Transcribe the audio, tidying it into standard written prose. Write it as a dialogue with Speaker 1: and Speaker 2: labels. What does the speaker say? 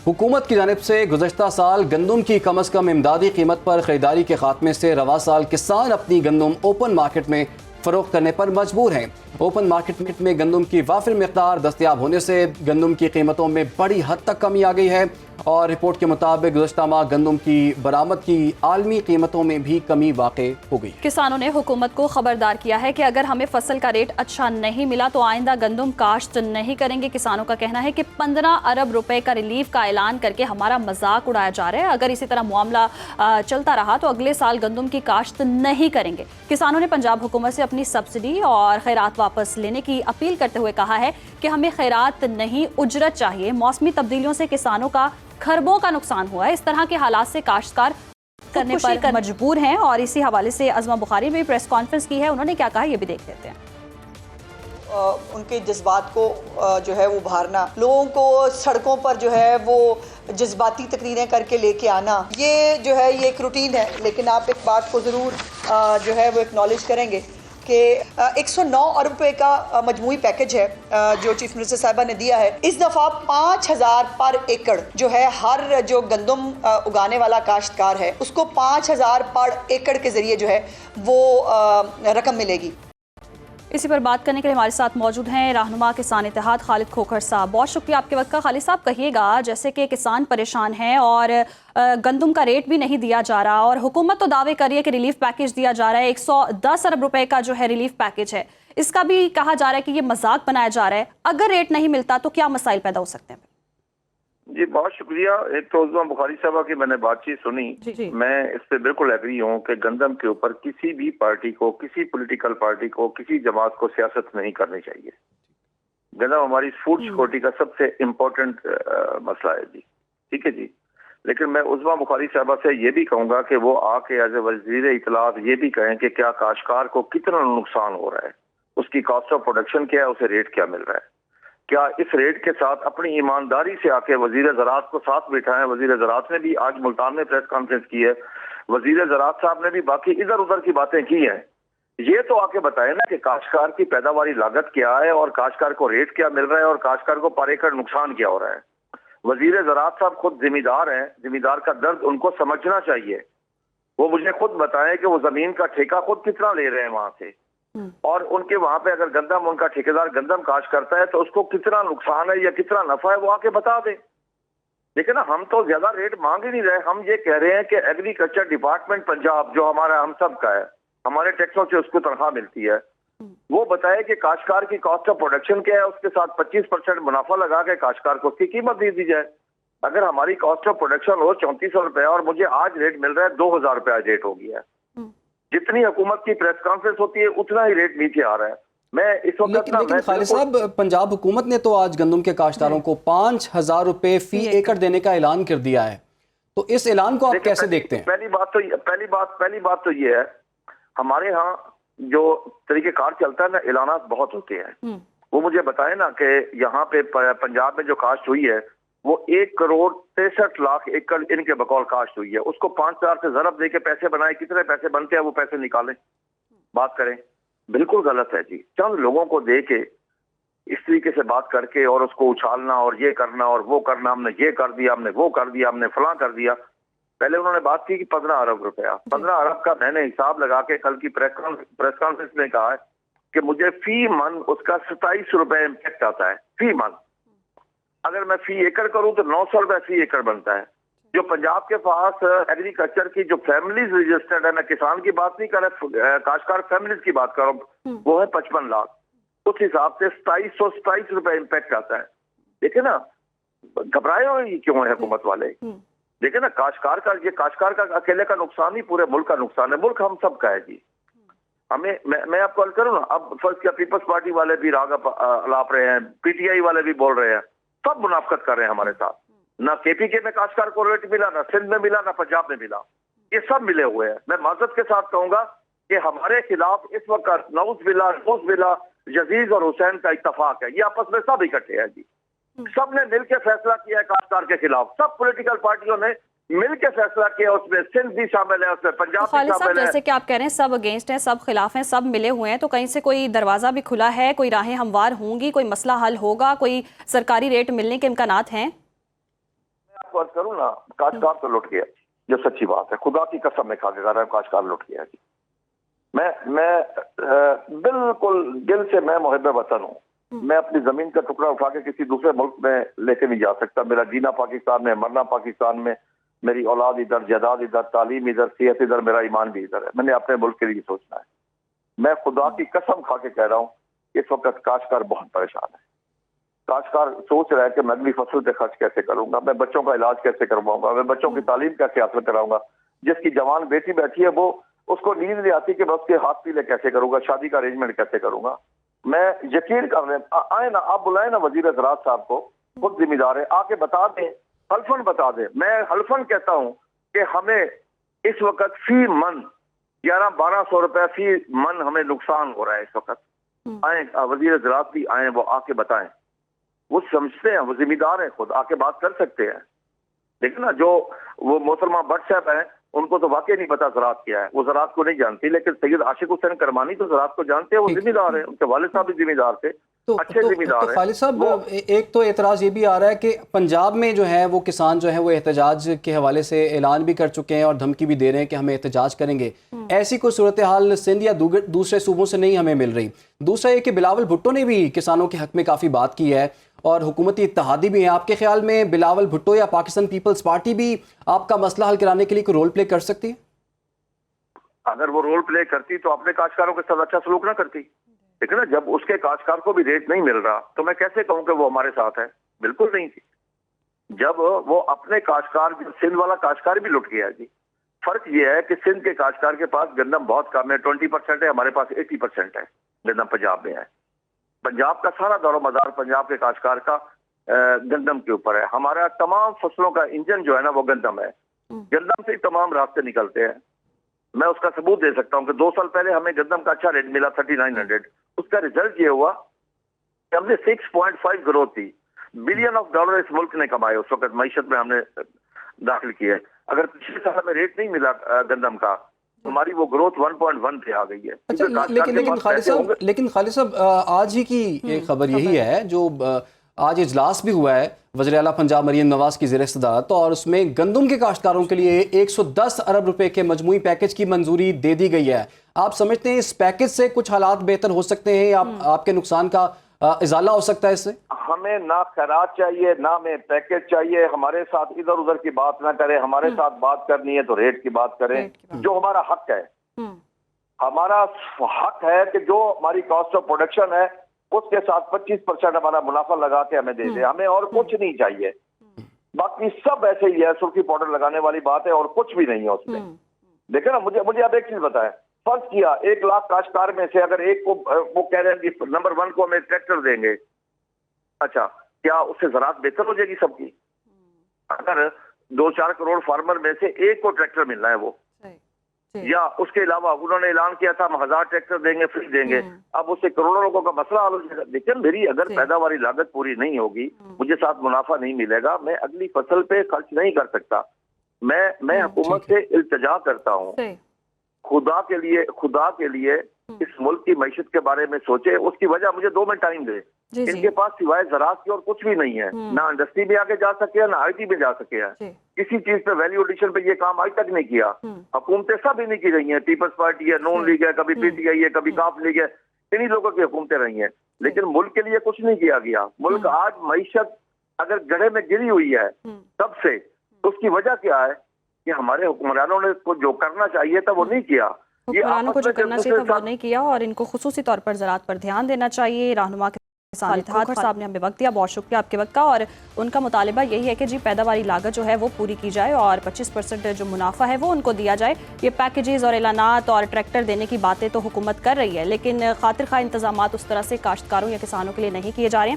Speaker 1: हुकूमत की जानिब से गुज़श्ता साल गंदम की कम अज़ कम इमदादी कीमत पर ख़रीदारी के खात्मे से रवा साल किसान अपनी गंदम ओपन मार्केट में फ़रोख्त करने पर मजबूर हैं। ओपन मार्केट में गंदम की वाफिर मिक़दार दस्तयाब होने से गंदम की कीमतों में बड़ी हद तक कमी आ गई है और रिपोर्ट के मुताबिक गुज़श्ता माह गंदम की बरामद की आलमी कीमतों में भी कमी वाक़ई हो गई।
Speaker 2: किसानों ने हुकूमत को खबरदार किया है कि अगर हमें फसल का रेट अच्छा नहीं मिला तो आइंदा गंदम काश्त नहीं करेंगे। किसानों का कहना है कि 15 अरब रुपए का रिलीफ का ऐलान करके हमारा मजाक उड़ाया जा रहा है। अगर इसी तरह मामला चलता रहा तो अगले साल गंदम की काश्त नहीं करेंगे। किसानों ने पंजाब हुकूमत से अपनी सब्सिडी और खैरात वापस लेने की अपील करते हुए कहा है कि हमें खैरात नहीं उजरत चाहिए। मौसमी तब्दीलियों से किसानों का खरबों का नुकसान हुआ है। इस तरह के हालात से काश्तकार करने पर मजबूर हैं और इसी हवाले से अज़मा बुखारी ने प्रेस कॉन्फ्रेंस की है। उन्होंने क्या कहा ये भी देख लेते हैं।
Speaker 3: उनके जज्बात को जो है वो उभारना, लोगों को सड़कों पर जो है वो जज्बाती तकरीरें करके लेके आना, ये जो है ये एक रूटीन है। लेकिन आप एक बात को ज़रूर जो है वो एक्नॉलेज करेंगे कि 109 अरब रुपए का मजमूई पैकेज है जो चीफ मिनिस्टर साहिबा ने दिया है। इस दफ़ा 5000 पर एकड़ जो है हर जो गंदम उगाने वाला काश्तकार है उसको 5000 पर एकड़ के ज़रिए जो है वो रकम मिलेगी।
Speaker 2: इसी पर बात करने के लिए हमारे साथ मौजूद हैं रहनुमा किसान इत्तेहाद खालिद खोखर साहब। बहुत शुक्रिया आपके वक्त का। खालिद साहब, कहिएगा जैसे कि किसान परेशान हैं और गंदम का रेट भी नहीं दिया जा रहा और हुकूमत तो दावे कर रही है कि रिलीफ पैकेज दिया जा रहा है, 110 अरब रुपए का जो है रिलीफ पैकेज है, इसका भी कहा जा रहा है कि ये मजाक बनाया जा रहा है। अगर रेट नहीं मिलता तो क्या मसाइल पैदा हो सकते हैं?
Speaker 4: जी बहुत शुक्रिया। एक तो अज़मा बुखारी साहबा की मैंने बातचीत सुनी, मैं इस पे बिल्कुल एग्री हूँ कि गंदम के ऊपर किसी भी पार्टी को, किसी पॉलिटिकल पार्टी को, किसी जमात को सियासत नहीं करनी चाहिए। गंदम हमारी फूड सिक्योरिटी का सबसे इम्पोर्टेंट मसला है जी, ठीक है जी। लेकिन मैं अज़मा बुखारी साहबा से ये भी कहूँगा कि वो आके एज ए वज़ीर इत्तलात ये भी कहें कि क्या काश्तकार को कितना नुकसान हो रहा है, उसकी कॉस्ट ऑफ प्रोडक्शन क्या है, उसे रेट क्या मिल रहा है, क्या इस रेट के साथ अपनी ईमानदारी से आके वजीर ज़राअत को साथ बिठाएं। वजीर ज़राअत ने भी आज मुल्तान में प्रेस कॉन्फ्रेंस की है, वजीर ज़राअत साहब ने भी बाकी इधर उधर की बातें की हैं। ये तो आके बताएं ना कि काश्तकार की पैदावारी लागत क्या है और काश्तकार को रेट क्या मिल रहा है और काश्तकार को पर एकड़ नुकसान क्या हो रहा है। वजीर ज़राअत साहब खुद जिम्मेदार हैं, जिम्मेदार का दर्द उनको समझना चाहिए। वो मुझे खुद बताएं कि वो जमीन का ठेका खुद कितना ले रहे हैं वहां से और उनके वहां पे अगर गंदम उनका ठेकेदार गंदम काश्त करता है तो उसको कितना नुकसान है या कितना नफा है वो आके बता दे। लेकिन हम तो ज्यादा रेट मांग ही नहीं रहे। हम ये कह रहे हैं कि एग्रीकल्चर डिपार्टमेंट पंजाब जो हमारा हम सब का है, हमारे टैक्सों से उसको तनख्वाह मिलती है, वो बताए कि काश्तकार की कॉस्ट ऑफ प्रोडक्शन क्या है, उसके साथ 25% मुनाफा लगा के काश्तकार को उसकी कीमत दे दी जाए। अगर हमारी कॉस्ट ऑफ प्रोडक्शन हो 3400 रुपया और मुझे आज रेट मिल रहा है 2000 रुपया रेट हो गया है, जितनी हुकूमत की प्रेस कॉन्फ्रेंस होती है उतना ही रेट नीचे आ रहा है। मैं इस वक्त
Speaker 1: लेकिन खालिद साहब, पंजाब हुकूमत ने तो आज गंदम के काश्तकारों को 5000 रुपए फी एकड़ देने का ऐलान कर दिया है, तो इस ऐलान को आप कैसे देखते हैं?
Speaker 4: पहली बात तो ये है, हमारे यहाँ जो तरीकेकार चलता है ना, ऐलानात बहुत होते हैं। वो मुझे बताए ना कि यहाँ पे पंजाब में जो काश्त हुई है वो 1,63,00,000 एकड़ इनके बकौल काश्त हुई है। उसको 5000 से ज़रब दे के पैसे बनाए, कितने पैसे बनते हैं वो पैसे निकालें, बात करें। बिल्कुल गलत है जी। चंद लोगों को दे के इस तरीके से बात करके और उसको उछालना और ये करना और वो करना, हमने ये कर दिया, हमने वो कर दिया, हमने फलां कर दिया। पहले उन्होंने बात की कि 15 अरब रुपया, 15 अरब का मैंने हिसाब लगा के कल की प्रेस कॉन्फ्रेंस में कहा है कि मुझे फी मन उसका 27 रुपए इम्पैक्ट आता है फी मन। अगर मैं फी एकड़ करूं तो 900 रुपए फी एकड़ बनता है। जो पंजाब के पास एग्रीकल्चर की जो फैमिलीज रजिस्टर्ड है, मैं किसान की बात नहीं कर रहा, काश्तकार फैमिलीज की बात कर रहा हूं, वो है 55 लाख। उस हिसाब से 2727 रुपए इम्पैक्ट आता है। देखिए ना, घबराए हुए क्यों है हुकूमत वाले? देखिए ना, काश्तकार का अकेले का नुकसान ही पूरे मुल्क का नुकसान है। मुल्क हम सब का है जी। हमें मैं आपको कॉल करूँ ना, अब फर्स्ट क्या पीपल्स पार्टी वाले भी राग अलाप रहे हैं, पीटीआई वाले भी बोल रहे हैं, सब मुनाफकत कर रहे हैं हमारे साथ। ना केपीके में काश्तकार को रेट मिला, ना सिंध में मिला, ना पंजाब में मिला, ये सब मिले हुए हैं। मैं माजरत के साथ कहूंगा कि हमारे खिलाफ इस वक्त नौज़बिल्ला जजीज और हुसैन का इत्तफाक है। ये आपस में सब इकट्ठे हैं जी। सब ने मिलकर फैसला किया है काश्तकार के खिलाफ, सब पॉलिटिकल पार्टियों ने मिलकर फैसला किया। उसमें सिंध भी शामिल है, उसमें पंजाब भी शामिल है।
Speaker 2: जैसे कि आप कह रहे हैं सब अगेंस्ट हैं, सब खिलाफ हैं, सब मिले हुए हैं, तो कहीं से कोई दरवाजा भी खुला है, कोई राहें हमवार होंगी, कोई मसला हल होगा, कोई सरकारी रेट मिलने के इम्कानात हैं?
Speaker 4: आपको अर्ज करूँ ना, काश्तकार तो लुट गया, जो सच्ची बात है, खुदा की कसम में खा के कह रहा हूं, काश्तकार लुट गया जी। मैं बिल्कुल दिल से मैं मुहिब वतन हूँ। मैं अपनी जमीन का टुकड़ा उठा के किसी दूसरे मुल्क में लेके नहीं जा सकता। मेरा जीना पाकिस्तान में, मरना पाकिस्तान में, मेरी औलाद इधर, जायदाद इधर, तालीम इधर, सेहत इधर, मेरा ईमान भी इधर है। मैंने अपने मुल्क के लिए सोचना है। मैं खुदा की कसम खा के कह रहा हूँ, इस वक्त काश्तकार बहुत परेशान है। काश्तकार सोच रहा है कि मैं अगली फसल पे खर्च कैसे करूंगा, मैं बच्चों का इलाज कैसे करवाऊंगा, मैं बच्चों की तालीम कैसे हासिल कराऊंगा। जिसकी जवान बेटी बैठी है वो, उसको नींद नहीं आती कि मैं उसके हाथ पीले कैसे करूंगा, शादी का अरेंजमेंट कैसे करूंगा। मैं यकीन कर रहे आए ना, आप बुलाए ना वजीर ज़राअत साहब को, खुद जिम्मेदार है, आके बता दें, हल्फन बता दें। मैं हल्फन कहता हूं कि हमें इस वक्त फी मन 1100-1200 रुपए फी मन हमें नुकसान हो रहा है इस वक्त। आए वजीर ज़राअत भी आए, वो आके बताएं, वो समझते हैं, वो जिम्मेदार हैं, खुद आके बात कर सकते हैं। लेकिन ना जो वो मोहतरमा भट्ट साहब हैं, उनको तो वाकई नहीं पता ज़राअत क्या है, वो ज़राअत को नहीं जानती। लेकिन सैयद आशिक हुसैन करमानी तो ज़राअत को जानते हैं, वो जिम्मेदार है, उनके वालिद साहब भी जिम्मेदार थे, अच्छे जिम्मेदार हैं।
Speaker 1: खालिद साहब, एक तो एतराज़ ये भी आ रहा है कि पंजाब में जो है वो किसान जो है वो एहतजाज के हवाले से ऐलान भी कर चुके हैं और धमकी भी दे रहे हैं कि हम एहतजाज करेंगे। ऐसी कोई सूरत हाल सिंध या दूसरे सूबों से नहीं हमें मिल रही। दूसरा ये कि बिलावल भुट्टो ने भी किसानों के हक में काफ़ी बात की है और हुकूमती इत्तेहादी भी हैं। आपके ख्याल में बिलावल भुट्टो या पाकिस्तान पीपल्स पार्टी भी आपका मसला हल कराने के लिए कोई रोल प्ले कर सकती है?
Speaker 4: अगर वो रोल प्ले करती तो अपने काश्तकारों के साथ अच्छा सलूक ना करती। लेकिन ना, जब उसके काश्तकार को भी रेट नहीं मिल रहा तो मैं कैसे कहूं कि वो हमारे साथ है? बिल्कुल नहीं थी। जब वो अपने काश्तकार, सिंध वाला काश्तकार भी लुट गया जी। फर्क ये है कि सिंध के काश्तकार के पास गंदम बहुत कम है, 20% है, हमारे पास 80% है गंदम पंजाब में है। पंजाब का सारा दौर मदार पंजाब के काश्तकार का गंदम के ऊपर है। हमारा तमाम फसलों का इंजन जो है ना वो गंदम है। गंदम से ही तमाम रास्ते निकलते हैं। मैं उसका सबूत दे सकता हूं कि 2 साल पहले हमें गंदम का अच्छा रेट मिला 3900। उसका रिजल्ट ये हुआ कि हमने 6.5 ग्रोथ थी, बिलियन ऑफ डॉलर इस मुल्क ने कमाए उस वक्त मईशत में हमने दाखिल किए। अगर पिछले साल हमें रेट नहीं मिला गंदम का, हमारी वो ग्रोथ 1.1 पे आ गई है।
Speaker 1: अच्छा, लेकिन खालिद साहब आज ही की एक खबर यही है, जो आज इजलास भी हुआ है वज़ीर आला पंजाब मरीम नवाज की ज़ेर सदारत, और उसमें गंदम के काश्तकारों के लिए 110 अरब रुपए के मजमूई पैकेज की मंजूरी दे दी गई है। आप समझते हैं इस पैकेज से कुछ हालात बेहतर हो सकते हैं या आपके नुकसान का इजाला हो सकता है इससे?
Speaker 4: हमें ना खैरात चाहिए, ना हमें पैकेज चाहिए। हमारे साथ इधर उधर की बात ना करें, हमारे साथ बात करनी है तो रेट की बात करें, जो हमारा हक है। हमारा हक है कि जो हमारी कॉस्ट ऑफ प्रोडक्शन है उसके साथ 25% हमारा मुनाफा लगा के हमें दे दे। हमें और कुछ नहीं चाहिए, बाकी सब ऐसे ही है, सुर्खी पाउडर लगाने वाली बात है और कुछ भी नहीं है उसमें। देखो ना, मुझे अब एक चीज बताएं, फर्ज किया 1 लाख काश्तकार में से अगर एक को वो कह रहे हैं कि नंबर 1 को हमें ट्रैक्टर देंगे, अच्छा क्या उससे ज़राअत बेहतर हो जाएगी सबकी? अगर 2-4 करोड़ फार्मर में से एक को ट्रैक्टर मिलना है वो, या उसके अलावा उन्होंने ऐलान किया था हम 1000 ट्रैक्टर देंगे, फ्री देंगे, अब उससे करोड़ों लोगों का मसला हल हो जाएगा। लेकिन मेरी अगर पैदावारी लागत पूरी नहीं होगी, मुझे साथ मुनाफा नहीं मिलेगा, मैं अगली फसल पे खर्च नहीं कर सकता। मैं हुकूमत से इल्तिजा करता हूँ, खुदा के लिए इस मुल्क की मईशत के बारे में सोचे। उसकी वजह मुझे 2 मिनट टाइम दे। इनके पास सिवाय ज़राअत की और कुछ भी नहीं है, ना इंडस्ट्री में आके जा सके हैं, ना IT में जा सके हैं। किसी चीज पे वैल्यू एडिशन पे ये काम आज तक नहीं किया। हुकूमतें सब इन्हीं की रही हैं, पीपल्स पार्टी है, नून लीग है, कभी PTI है, कभी काफ लीग है, इन्हीं लोगों की हुकूमतें रही हैं। लेकिन मुल्क के लिए कुछ नहीं किया गया। मुल्क आज मईशत अगर गड्ढे में गिरी हुई है तब से, तो उसकी वजह क्या है कि हमारे हुक्मरानों ने जो करना चाहिए था वो नहीं किया।
Speaker 2: हुक्मरानों को जो करना चाहिए था वो नहीं किया और इनको खुसूसी तौर पर ज़राअत पर ध्यान देना चाहिए। रहनुमा खालिद खोखर साहब ने हमें वक्त दिया, बहुत शुक्रिया आपके वक्त का। और उनका मुतालिबा यही है कि जी पैदावारी लागत जो है वो पूरी की जाए और 25% जो मुनाफा है वो उनको दिया जाए। ये पैकेजेस और ऐलानात और ट्रैक्टर देने की बातें तो हुकूमत कर रही है, लेकिन खातिर खा इंतजामात उस तरह से काश्तकारों या किसानों के लिए नहीं किए जा रहे हैं।